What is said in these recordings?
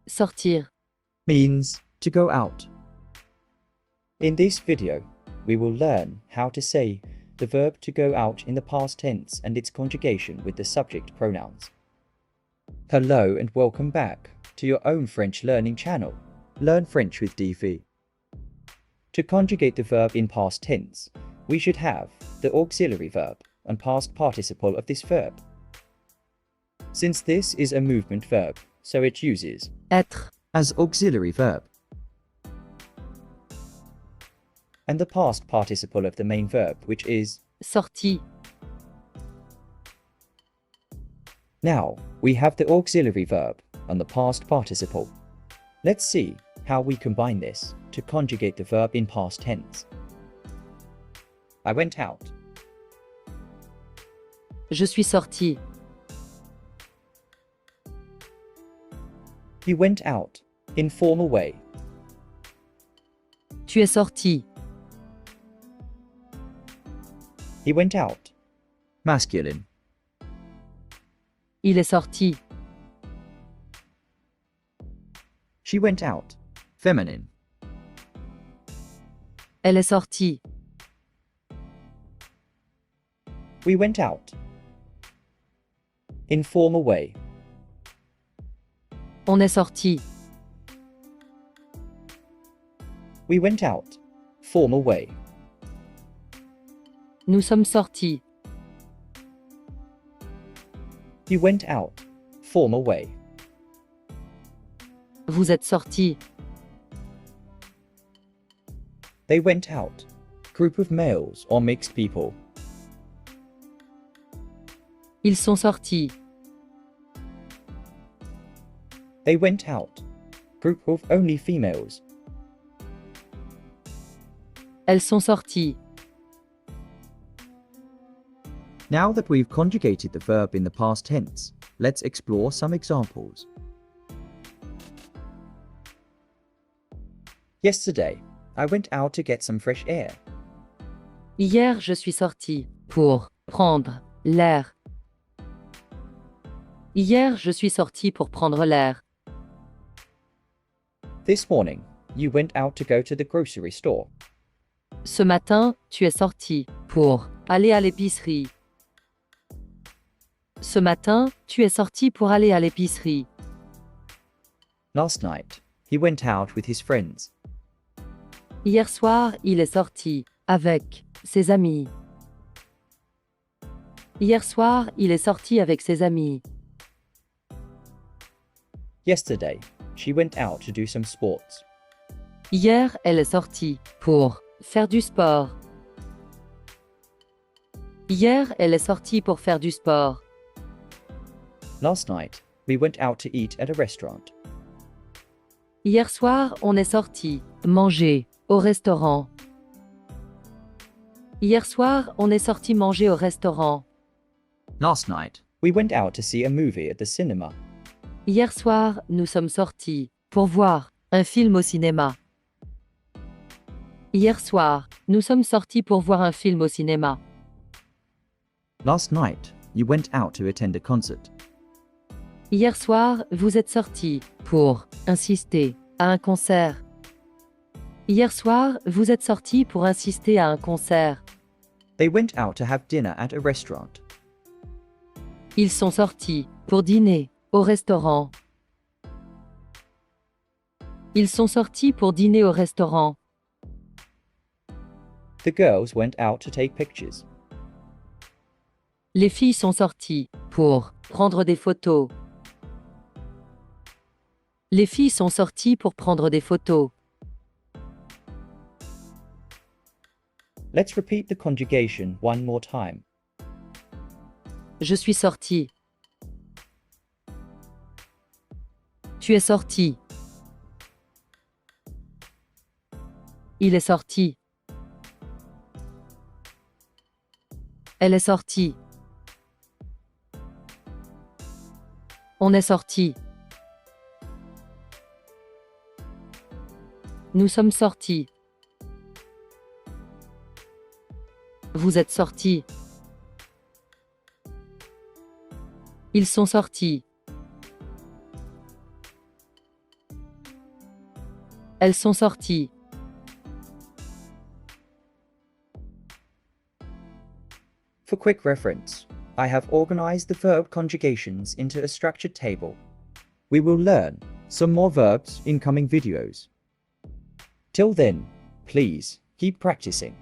sortir, means to go out. In this video, we will learn how to say the verb to go out in the past tense and its conjugation with the subject pronouns. Hello and welcome back to your own French learning channel, Learn French with Di.Vi. To conjugate the verb in past tense, we should have the auxiliary verb and past participle of this verb. Since this is a movement verb, so it uses être, as auxiliary verb, and the past participle of the main verb, which is sorti. Now, we have the auxiliary verb and the past participle. Let's see how we combine this to conjugate the verb in past tense. I went out. Je suis sorti. He went out, informal way. Tu es sorti. He went out, masculine. Il est sorti. She went out, feminine. Elle est sortie. We went out, informal way. On est sorti. We went out, formal way. Nous sommes sortis. You went out, formal way. Vous êtes sortis. They went out, group of males or mixed people. Ils sont sortis. They went out, group of only females. Elles sont sorties. Now that we've conjugated the verb in the past tense, let's explore some examples. Yesterday, I went out to get some fresh air. Hier, je suis sorti pour prendre l'air. Hier, je suis sorti pour prendre l'air. This morning, you went out to go to the grocery store. Ce matin, tu es sorti pour aller à l'épicerie. Ce matin, tu es sorti pour aller à l'épicerie. Last night, he went out with his friends. Hier soir, il est sorti avec ses amis. Hier soir, il est sorti avec ses amis. Yesterday, she went out to do some sports. Hier, elle est sortie pour faire du sport. Hier, elle est sortie pour faire du sport. Last night, we went out to eat at a restaurant. Hier soir, on est sorti manger au restaurant. Hier soir, on est sorti manger au restaurant. Last night, we went out to see a movie at the cinema. Hier soir, nous sommes sortis pour voir un film au cinéma. Hier soir, nous sommes sortis pour voir un film au cinéma. Last night, you went out to attend a concert. Hier soir, vous êtes sortis pour insister à un concert. Hier soir, vous êtes sortis pour insister à un concert. They went out to have dinner at a restaurant. Ils sont sortis pour dîner au restaurant. Ils sont sortis pour dîner au restaurant. The girls went out to take pictures. Les filles sont sorties pour prendre des photos. Les filles sont sorties pour prendre des photos. Let's repeat the conjugation one more time. Je suis sorti. Tu es sorti. Il est sorti. Elle est sortie. On est sorti. Nous sommes sortis. Vous êtes sortis. Ils sont sortis. Elles sont sorties. For quick reference, I have organized the verb conjugations into a structured table. We will learn some more verbs in coming videos. Till then, please keep practicing.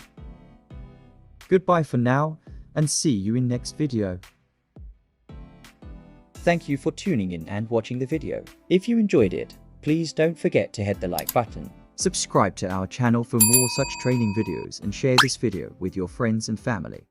Goodbye for now, and see you in next video. Thank you for tuning in and watching the video. If you enjoyed it, please don't forget to hit the like button. Subscribe to our channel for more such training videos and share this video with your friends and family.